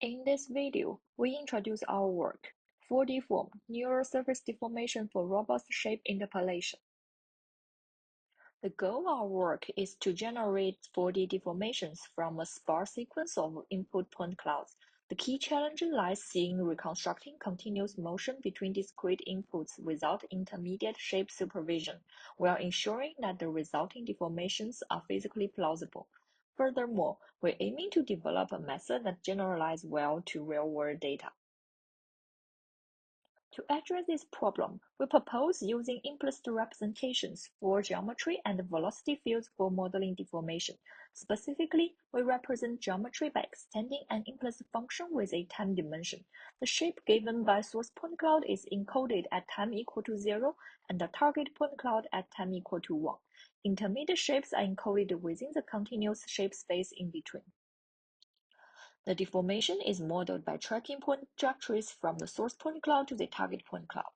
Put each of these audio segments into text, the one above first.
In this video, we introduce our work, 4Deform, Neural Surface Deformation for Robust Shape Interpolation. The goal of our work is to generate 4D deformations from a sparse sequence of input point clouds. The key challenge lies in reconstructing continuous motion between discrete inputs without intermediate shape supervision, while ensuring that the resulting deformations are physically plausible. Furthermore, we're aiming to develop a method that generalizes well to real-world data. To address this problem, we propose using implicit representations for geometry and velocity fields for modeling deformation. Specifically, we represent geometry by extending an implicit function with a time dimension. The shape given by source point cloud is encoded at time equal to 0 and the target point cloud at time equal to 1. Intermediate shapes are encoded within the continuous shape space in between. The deformation is modeled by tracking point trajectories from the source point cloud to the target point cloud.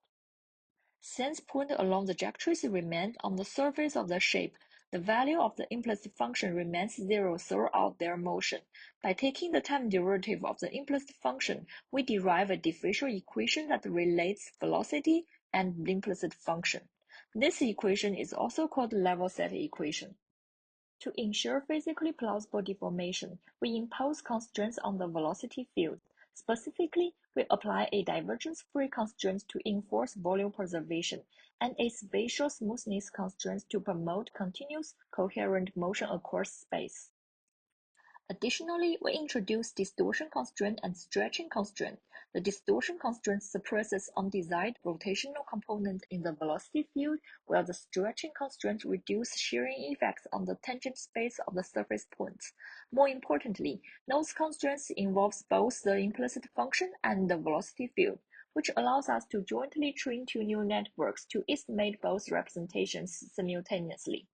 Since points along the trajectories remain on the surface of the shape, the value of the implicit function remains 0 throughout their motion. By taking the time derivative of the implicit function, we derive a differential equation that relates velocity and the implicit function. This equation is also called the level set equation. To ensure physically plausible deformation, we impose constraints on the velocity field. Specifically, we apply a divergence-free constraint to enforce volume preservation, and a spatial smoothness constraint to promote continuous, coherent motion across space. Additionally, we introduce distortion constraint and stretching constraint. The distortion constraint suppresses undesired rotational component in the velocity field, while the stretching constraint reduces shearing effects on the tangent space of the surface points. More importantly, those constraints involve both the implicit function and the velocity field, which allows us to jointly train two neural networks to estimate both representations simultaneously.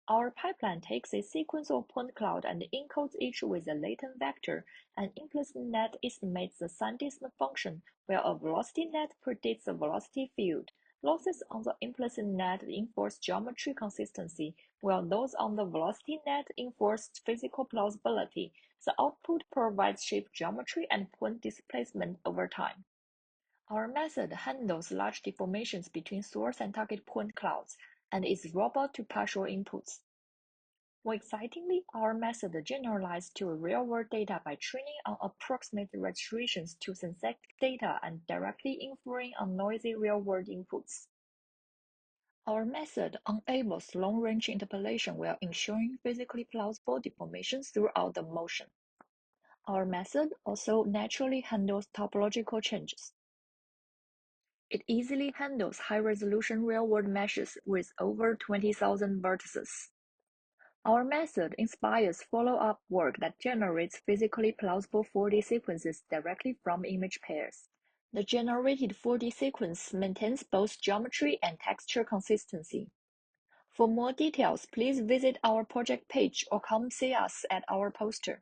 Our pipeline takes a sequence of point cloud and encodes each with a latent vector. An implicit net estimates the sign distance function, while a velocity net predicts the velocity field. Losses on the implicit net enforce geometry consistency, while those on the velocity net enforce physical plausibility. The output provides shape geometry and point displacement over time. Our method handles large deformations between source and target point clouds, and is robust to partial inputs. More excitingly, our method generalized to real-world data by training on approximate registrations to synthetic data and directly inferring on noisy real-world inputs. Our method enables long-range interpolation while ensuring physically plausible deformations throughout the motion. Our method also naturally handles topological changes. It easily handles high-resolution real-world meshes with over 20,000 vertices. Our method inspires follow-up work that generates physically plausible 4D sequences directly from image pairs. The generated 4D sequence maintains both geometry and texture consistency. For more details, please visit our project page or come see us at our poster.